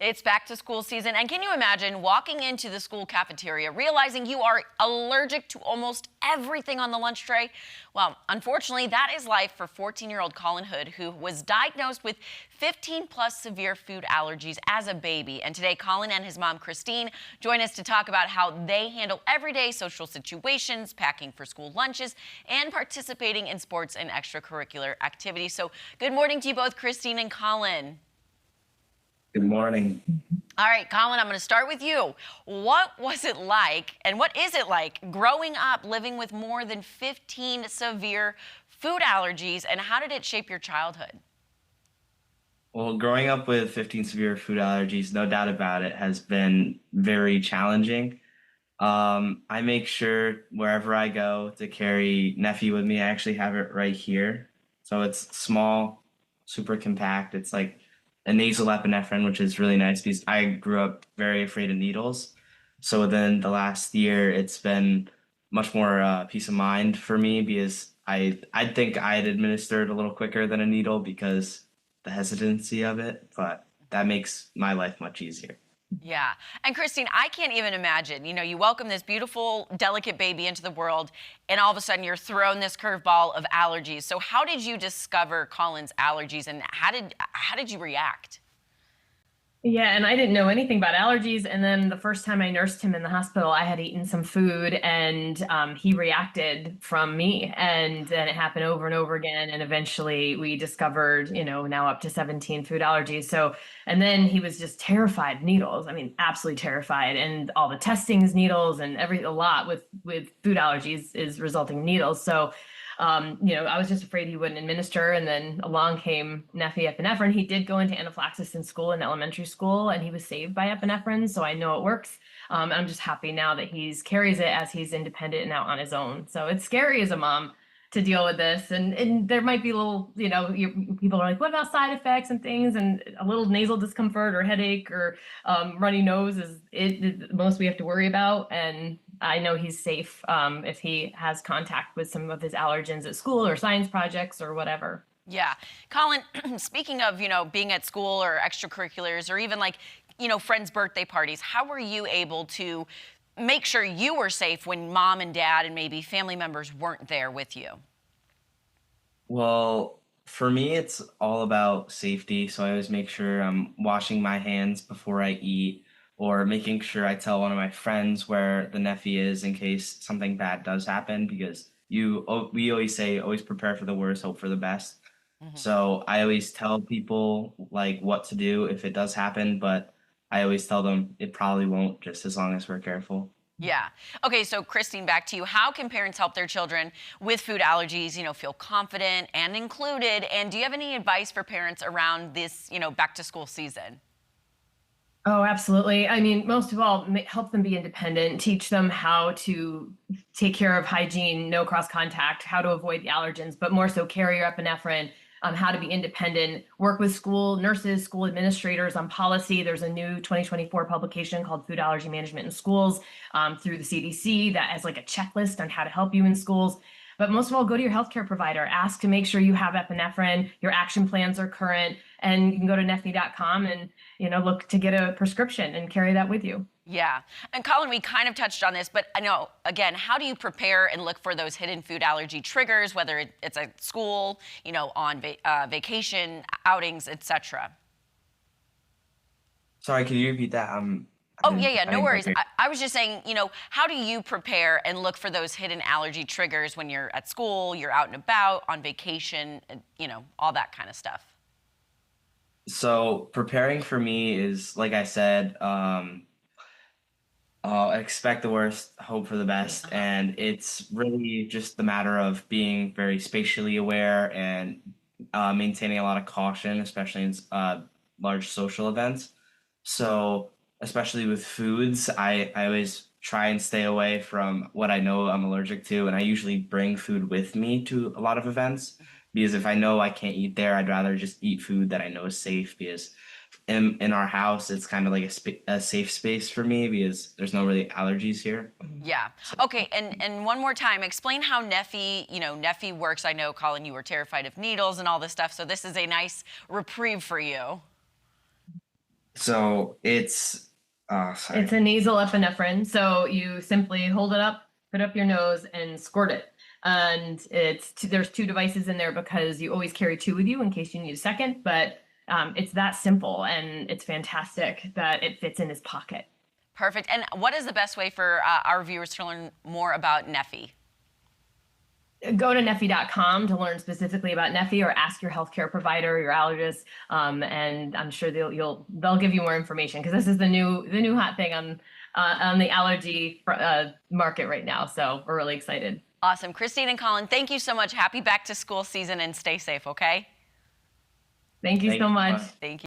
It's back to school season, and can you imagine walking into the school cafeteria realizing you are allergic to almost everything on the lunch tray? Well, unfortunately, that is life for 14-year-old Colin Hood, who was diagnosed with 15 plus severe food allergies as a baby. And today, Colin and his mom, Christine, join us to talk about how they handle everyday social situations, packing for school lunches, and participating in sports and extracurricular activities. So good morning to you both, Christine and Colin. Good morning. All right, Colin, I'm going to start with you. What was it like, and what is it like, growing up living with more than 15 severe food allergies, and how did it shape your childhood? Well, growing up with 15 severe food allergies, no doubt about it, has been very challenging. I make sure wherever I go to carry Neffy with me. I actually have it right here. So it's small, super compact. It's like a nasal epinephrine, which is really nice because I grew up very afraid of needles. So within the last year, it's been much more peace of mind for me because I think I'd administered a little quicker than a needle because the hesitancy of it, but that makes my life much easier. Yeah. And Christine, I can't even imagine, you welcome this beautiful, delicate baby into the world, and all of a sudden you're thrown this curveball of allergies. So how did you discover Colin's allergies, and how did you react? Yeah, and I didn't know anything about allergies. And then the first time I nursed him in the hospital, I had eaten some food and he reacted from me. And then it happened over and over again. And eventually we discovered, now up to 17 food allergies. So, and then he was just terrified of needles. I mean, absolutely terrified. And all the testing is needles, and a lot with food allergies is resulting in needles. So I was just afraid he wouldn't administer. And then along came Neffy epinephrine. He did go into anaphylaxis in school, in elementary school, and he was saved by epinephrine. So I know it works. And I'm just happy now that he carries it as he's independent and out on his own. So it's scary as a mom to deal with this. And there might be a little, people are like, what about side effects and things? And a little nasal discomfort or headache or runny nose is the most we have to worry about. And I know he's safe if he has contact with some of his allergens at school or science projects or whatever. Yeah. Colin, speaking of, being at school or extracurriculars or even friends' birthday parties, how were you able to make sure you were safe when mom and dad and maybe family members weren't there with you? Well, for me, it's all about safety. So I always make sure I'm washing my hands before I eat, or making sure I tell one of my friends where the Neffy is in case something bad does happen. Because we always say, always prepare for the worst, hope for the best. Mhm. So I always tell people like what to do if it does happen, but I always tell them it probably won't, just as long as we're careful. Yeah. Okay, so Christine, back to you. How can parents help their children with food allergies, feel confident and included? And do you have any advice for parents around this, back to school season? Oh, absolutely. I mean, most of all, help them be independent, teach them how to take care of hygiene, no cross contact, how to avoid the allergens, but more so carry your epinephrine, how to be independent, work with school nurses, school administrators on policy. There's a new 2024 publication called Food Allergy Management in Schools through the CDC that has like a checklist on how to help you in schools. But most of all, go to your healthcare provider. Ask to make sure you have epinephrine, your action plans are current, and you can go to neffy.com and look to get a prescription and carry that with you. Yeah. And Colin, we kind of touched on this, but I know, again, how do you prepare and look for those hidden food allergy triggers, whether it's at school, on vacation, outings, etc.? Sorry, can you repeat that? Oh, yeah, I no didn't quite worries. hear. I was just saying, how do you prepare and look for those hidden allergy triggers when you're at school, you're out and about, on vacation, and, all that kind of stuff? So preparing for me is, like I said, expect the worst, hope for the best, Uh-huh. and it's really just the matter of being very spatially aware and maintaining a lot of caution, especially in large social events. So, especially with foods, I always try and stay away from what I know I'm allergic to, and I usually bring food with me to a lot of events because if I know I can't eat there, I'd rather just eat food that I know is safe because in our house, it's kind of like a safe space for me because there's no really allergies here. Yeah. So, Okay. And one more time, explain how Neffy works. I know, Colin, you were terrified of needles and all this stuff, so this is a nice reprieve for you. So it's, sorry. It's a nasal epinephrine. So you simply hold it up, put up your nose, and squirt it. And there's two devices in there because you always carry two with you in case you need a second. But it's that simple, and it's fantastic that it fits in his pocket. Perfect. And what is the best way for our viewers to learn more about Neffy? Go to Neffy.com to learn specifically about Neffy, or ask your healthcare provider, your allergist, and I'm sure they'll give you more information, because this is the new hot thing on the allergy market right now. So we're really excited. Awesome. Christine and Colin, thank you so much. Happy back to school season, and stay safe, okay? Thank you so much. Thank you.